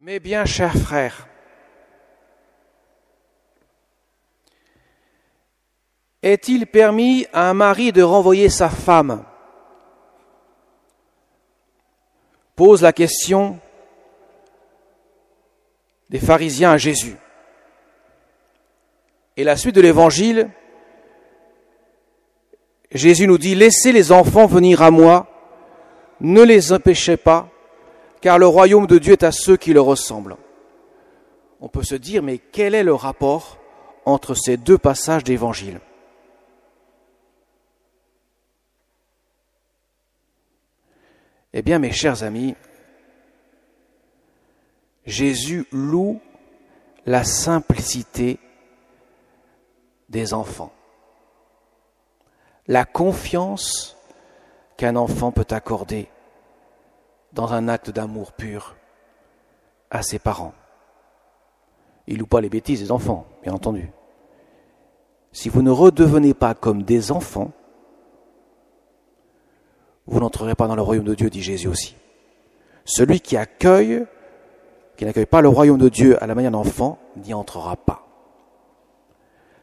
Mes bien chers frères, est-il permis à un mari de renvoyer sa femme? Pose la question des pharisiens à Jésus. Et la suite de l'évangile, Jésus nous dit « Laissez les enfants venir à moi, ne les empêchez pas, car le royaume de Dieu est à ceux qui le ressemblent. » On peut se dire, mais quel est le rapport entre ces deux passages d'évangile? Eh bien, mes chers amis, Jésus loue la simplicité des enfants, la confiance qu'un enfant peut accorder dans un acte d'amour pur à ses parents. Il ne loue pas les bêtises des enfants, bien entendu. Si vous ne redevenez pas comme des enfants, vous n'entrerez pas dans le royaume de Dieu, dit Jésus aussi. Celui qui n'accueille pas le royaume de Dieu à la manière d'enfant, n'y entrera pas.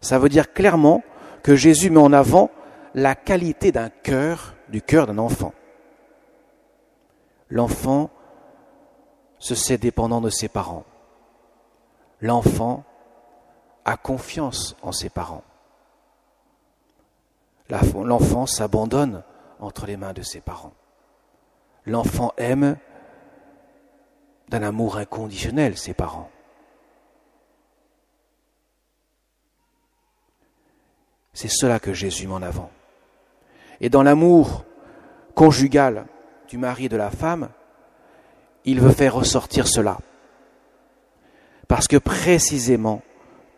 Ça veut dire clairement que Jésus met en avant la qualité d'un cœur, du cœur d'un enfant. L'enfant se sait dépendant de ses parents. L'enfant a confiance en ses parents. L'enfant s'abandonne entre les mains de ses parents. L'enfant aime d'un amour inconditionnel ses parents. C'est cela que Jésus met en avant. Et dans l'amour conjugal du mari et de la femme, il veut faire ressortir cela. Parce que précisément,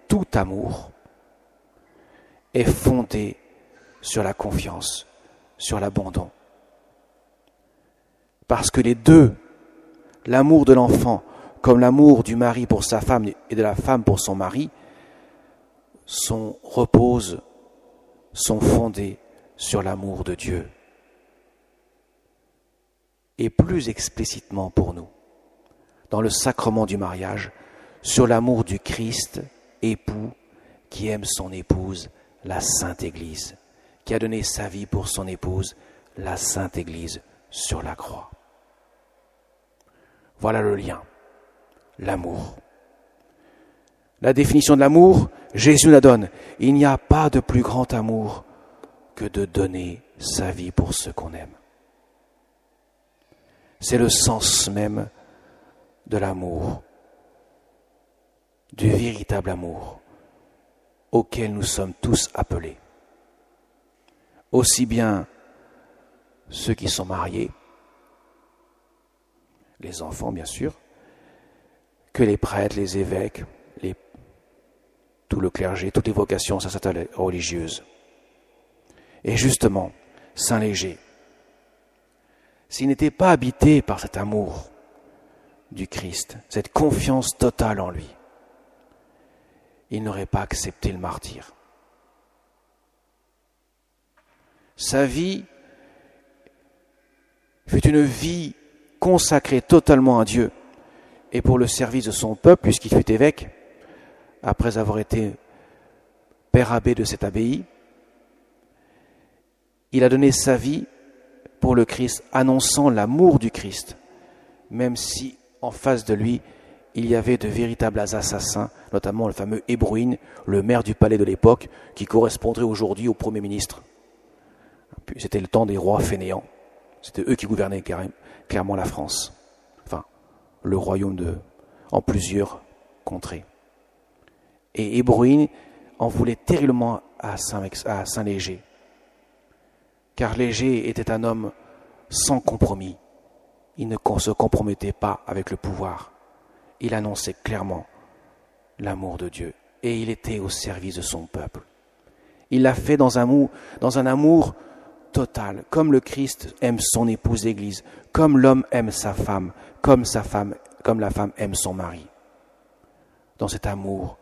tout amour est fondé sur la confiance, sur l'abandon. Parce que les deux, l'amour de l'enfant comme l'amour du mari pour sa femme et de la femme pour son mari, sont fondés sur l'amour de Dieu. Et plus explicitement pour nous, dans le sacrement du mariage, sur l'amour du Christ, époux, qui aime son épouse, la Sainte Église, qui a donné sa vie pour son épouse, la Sainte Église, sur la croix. Voilà le lien, l'amour. La définition de l'amour, Jésus la donne. Il n'y a pas de plus grand amour que de donner sa vie pour ceux qu'on aime. C'est le sens même de l'amour, du véritable amour auquel nous sommes tous appelés. Aussi bien ceux qui sont mariés, les enfants bien sûr, que les prêtres, les évêques, tout le clergé, toutes les vocations sacerdotales religieuses. Et justement, Saint Léger, s'il n'était pas habité par cet amour du Christ, cette confiance totale en lui, il n'aurait pas accepté le martyre. Sa vie fut une vie consacrée totalement à Dieu et pour le service de son peuple, puisqu'il fut évêque, après avoir été père abbé de cette abbaye. Il a donné sa vie pour le Christ, annonçant l'amour du Christ, même si en face de lui, il y avait de véritables assassins, notamment le fameux Hébrouin, le maire du palais de l'époque, qui correspondrait aujourd'hui au Premier ministre. C'était le temps des rois fainéants. C'était eux qui gouvernaient clairement la France. Enfin, le royaume en plusieurs contrées. Et Hébrouin en voulait terriblement à Saint Léger. Car Léger était un homme sans compromis. Il ne se compromettait pas avec le pouvoir. Il annonçait clairement l'amour de Dieu. Et il était au service de son peuple. Il l'a fait dans un amour total, comme le Christ aime son épouse l'Église, comme l'homme aime sa femme, comme la femme aime son mari. Dans cet amour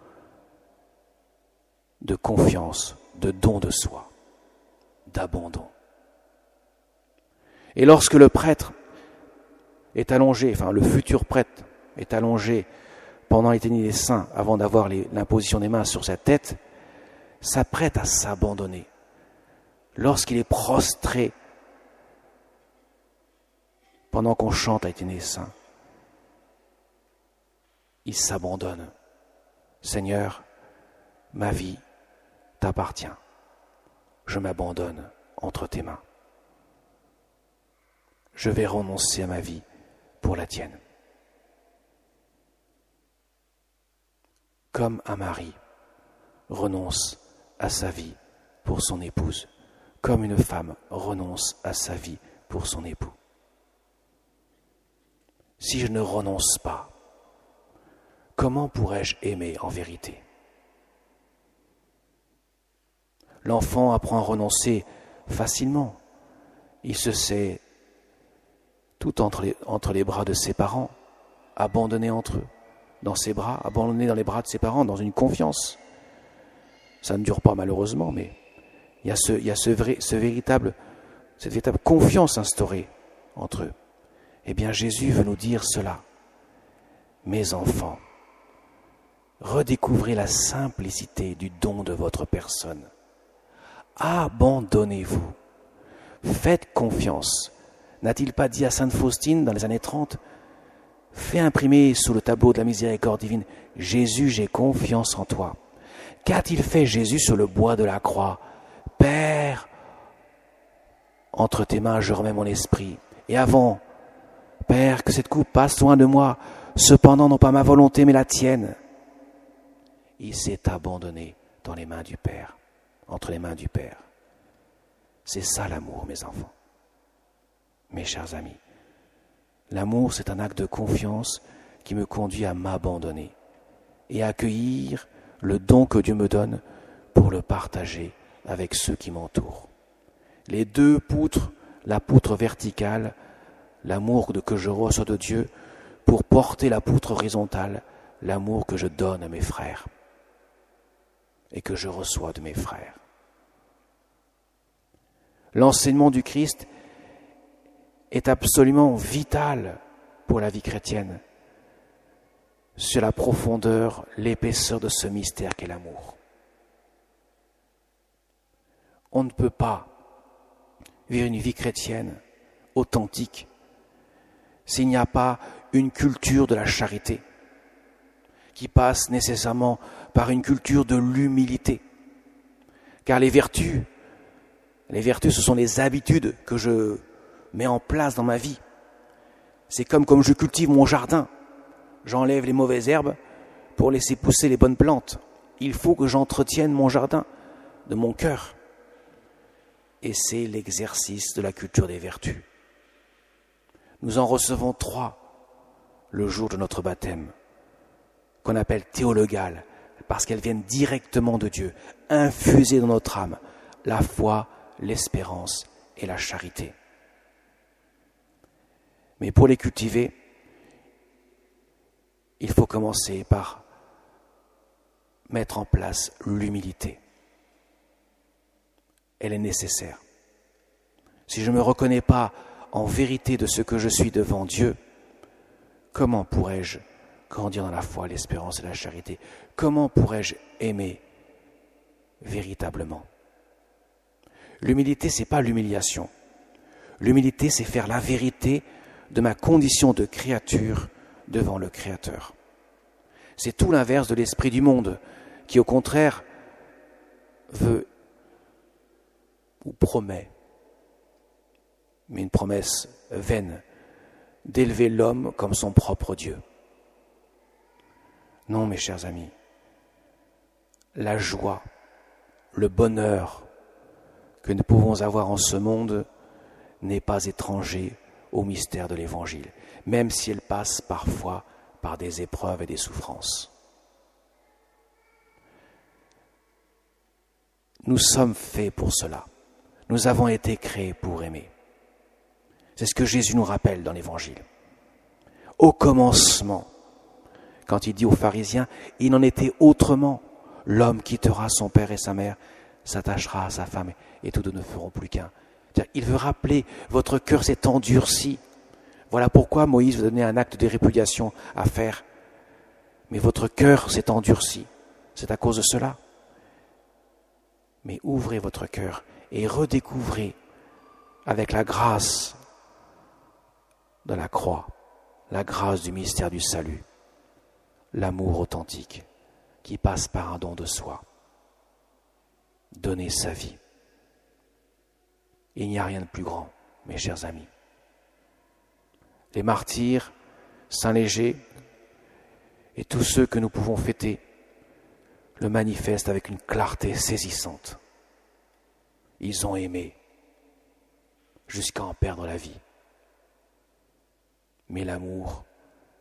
de confiance, de don de soi, d'abandon. Et lorsque le prêtre est allongé, enfin le futur prêtre est allongé pendant l'éternité des saints, avant d'avoir l'imposition des mains sur sa tête, s'apprête à s'abandonner. Lorsqu'il est prostré, pendant qu'on chante l'éternité des saints, il s'abandonne. Seigneur, ma vie t'appartient. Je m'abandonne entre tes mains. Je vais renoncer à ma vie pour la tienne. Comme un mari renonce à sa vie pour son épouse, comme une femme renonce à sa vie pour son époux. Si je ne renonce pas, comment pourrais-je aimer en vérité ? L'enfant apprend à renoncer facilement. Il se sait tout entre les bras de ses parents, abandonné entre eux, dans ses bras, abandonné dans les bras de ses parents, dans une confiance. Ça ne dure pas malheureusement, mais il y a cette véritable confiance instaurée entre eux. Eh bien, Jésus veut nous dire cela. Mes enfants, redécouvrez la simplicité du don de votre personne. Abandonnez-vous. Faites confiance. N'a-t-il pas dit à Sainte Faustine dans les années 30 ? Fais imprimer sous le tableau de la miséricorde divine, Jésus, j'ai confiance en toi. Qu'a-t-il fait Jésus sur le bois de la croix ? Père, entre tes mains je remets mon esprit. Et avant, Père, que cette coupe passe loin de moi, cependant non pas ma volonté mais la tienne. Il s'est abandonné dans les mains du Père, entre les mains du Père. C'est ça l'amour, mes enfants, mes chers amis. L'amour, c'est un acte de confiance qui me conduit à m'abandonner et à accueillir le don que Dieu me donne pour le partager avec ceux qui m'entourent. Les deux poutres, la poutre verticale, l'amour que je reçois de Dieu, pour porter la poutre horizontale, l'amour que je donne à mes frères et que je reçois de mes frères. L'enseignement du Christ est absolument vital pour la vie chrétienne sur la profondeur, l'épaisseur de ce mystère qu'est l'amour. On ne peut pas vivre une vie chrétienne authentique s'il n'y a pas une culture de la charité qui passe nécessairement par une culture de l'humilité. Car les vertus, ce sont les habitudes que je mets en place dans ma vie. C'est comme je cultive mon jardin. J'enlève les mauvaises herbes pour laisser pousser les bonnes plantes. Il faut que j'entretienne mon jardin de mon cœur. Et c'est l'exercice de la culture des vertus. Nous en recevons 3 le jour de notre baptême, qu'on appelle théologales, parce qu'elles viennent directement de Dieu, infuser dans notre âme la foi, l'espérance et la charité. Mais pour les cultiver, il faut commencer par mettre en place l'humilité. Elle est nécessaire. Si je ne me reconnais pas en vérité de ce que je suis devant Dieu, comment pourrais-je grandir dans la foi, l'espérance et la charité ? Comment pourrais-je aimer véritablement ? L'humilité, ce n'est pas l'humiliation. L'humilité, c'est faire la vérité de ma condition de créature devant le Créateur. C'est tout l'inverse de l'esprit du monde, qui au contraire veut ou promet, mais une promesse vaine, d'élever l'homme comme son propre Dieu. Non, mes chers amis, la joie, le bonheur que nous pouvons avoir en ce monde n'est pas étranger au mystère de l'Évangile, même si elle passe parfois par des épreuves et des souffrances. Nous sommes faits pour cela. Nous avons été créés pour aimer. C'est ce que Jésus nous rappelle dans l'Évangile. Au commencement, quand il dit aux pharisiens, il en était autrement. L'homme quittera son père et sa mère, s'attachera à sa femme, et tous deux ne feront plus qu'un. Il veut rappeler, votre cœur s'est endurci. Voilà pourquoi Moïse vous a donné un acte de répudiation à faire. Mais votre cœur s'est endurci. C'est à cause de cela. Mais ouvrez votre cœur et redécouvrez avec la grâce de la croix, la grâce du mystère du salut, l'amour authentique qui passe par un don de soi. Donner sa vie. Il n'y a rien de plus grand, mes chers amis. Les martyrs, Saint Léger et tous ceux que nous pouvons fêter le manifestent avec une clarté saisissante. Ils ont aimé jusqu'à en perdre la vie. Mais l'amour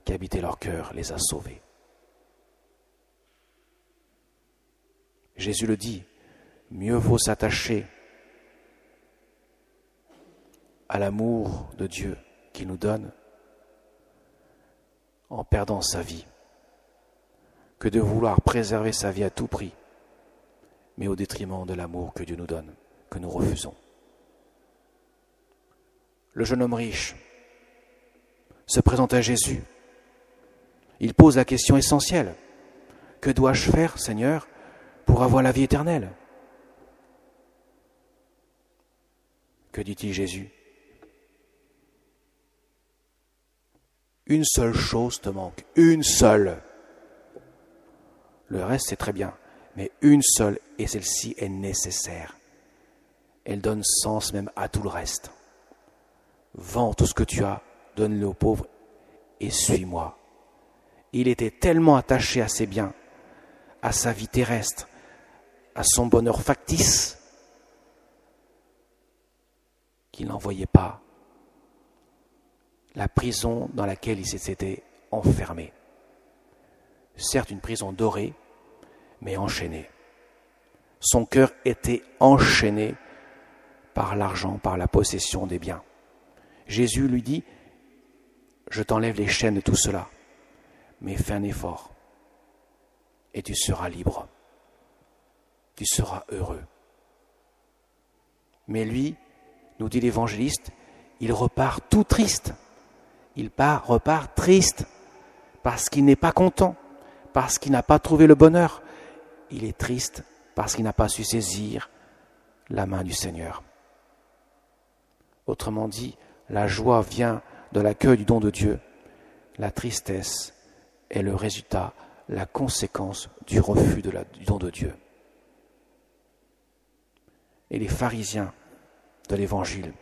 qui habitait leur cœur les a sauvés. Jésus le dit, mieux vaut s'attacher à l'amour de Dieu qu'il nous donne en perdant sa vie, que de vouloir préserver sa vie à tout prix, mais au détriment de l'amour que Dieu nous donne, que nous refusons. Le jeune homme riche se présente à Jésus. Il pose la question essentielle. Que dois-je faire, Seigneur, pour avoir la vie éternelle? Que dit-il Jésus? Une seule chose te manque, une seule. Le reste, c'est très bien, mais une seule, et celle-ci est nécessaire. Elle donne sens même à tout le reste. Vends tout ce que tu as, donne-le aux pauvres, et suis-moi. Il était tellement attaché à ses biens, à sa vie terrestre, à son bonheur factice, qu'il n'en voyait pas la prison dans laquelle il s'était enfermé. Certes, une prison dorée, mais enchaînée. Son cœur était enchaîné par l'argent, par la possession des biens. Jésus lui dit, je t'enlève les chaînes de tout cela, mais fais un effort et tu seras libre. Tu seras heureux. Mais lui, nous dit l'évangéliste, il repart tout triste. Il repart triste parce qu'il n'est pas content, parce qu'il n'a pas trouvé le bonheur. Il est triste parce qu'il n'a pas su saisir la main du Seigneur. Autrement dit, la joie vient de l'accueil du don de Dieu. La tristesse est le résultat, la conséquence du refus du don de Dieu. Et les pharisiens de l'Évangile,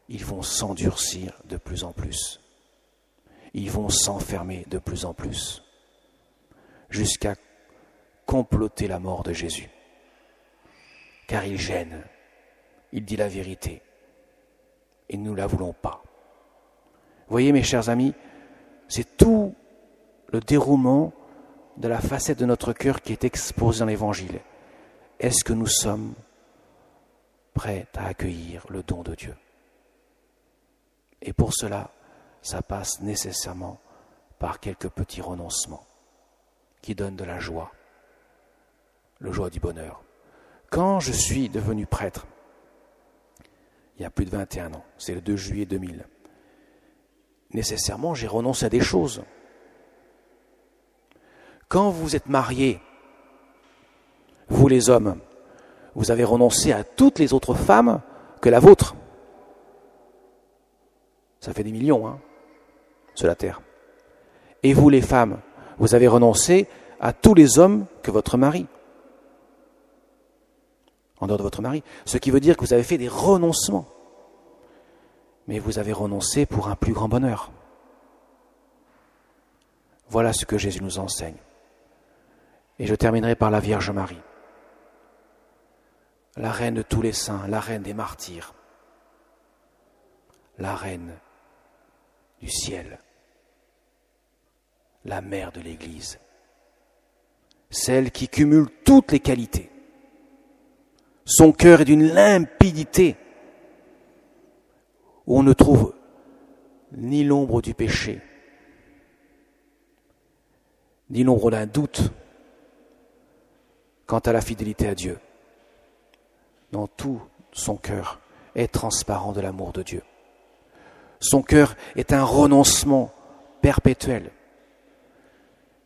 ils vont s'endurcir de plus en plus. Ils vont s'enfermer de plus en plus, jusqu'à comploter la mort de Jésus. Car il gêne, il dit la vérité, et nous ne la voulons pas. Vous voyez, mes chers amis, c'est tout le déroulement de la facette de notre cœur qui est exposé dans l'Évangile. Est-ce que nous sommes prêts à accueillir le don de Dieu? Et pour cela, ça passe nécessairement par quelques petits renoncements qui donnent de la joie, le joie du bonheur. Quand je suis devenu prêtre, il y a plus de 21 ans, c'est le 2 juillet 2000, nécessairement j'ai renoncé à des choses. Quand vous êtes mariés, vous les hommes, vous avez renoncé à toutes les autres femmes que la vôtre. Ça fait des millions, sur la terre. Et vous, les femmes, vous avez renoncé à tous les hommes que votre mari. En dehors de votre mari. Ce qui veut dire que vous avez fait des renoncements. Mais vous avez renoncé pour un plus grand bonheur. Voilà ce que Jésus nous enseigne. Et je terminerai par la Vierge Marie. La reine de tous les saints, la reine des martyrs. La reine du ciel, la mère de l'Église, celle qui cumule toutes les qualités. Son cœur est d'une limpidité où on ne trouve ni l'ombre du péché, ni l'ombre d'un doute quant à la fidélité à Dieu. Dans tout son cœur est transparent de l'amour de Dieu. Son cœur est un renoncement perpétuel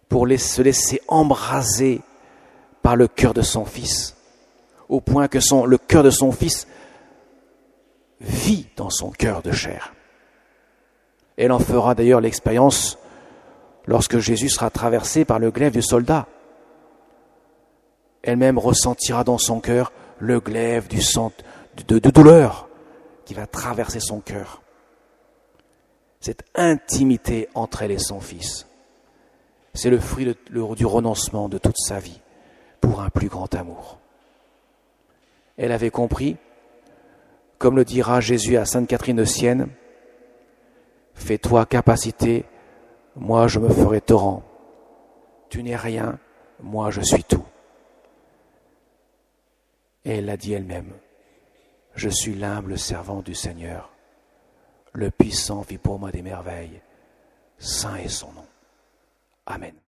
pour se laisser embraser par le cœur de son Fils, au point que le cœur de son Fils vit dans son cœur de chair. Elle en fera d'ailleurs l'expérience lorsque Jésus sera traversé par le glaive du soldat. Elle-même ressentira dans son cœur le glaive du sang de douleur qui va traverser son cœur. Cette intimité entre elle et son Fils, c'est le fruit du renoncement de toute sa vie pour un plus grand amour. Elle avait compris, comme le dira Jésus à Sainte Catherine de Sienne, « Fais-toi capacité, moi je me ferai torrent. Tu n'es rien, moi je suis tout. » Et elle l'a dit elle-même, « Je suis l'humble servant du Seigneur. Le puissant vit pour moi des merveilles. Saint est son nom. » Amen.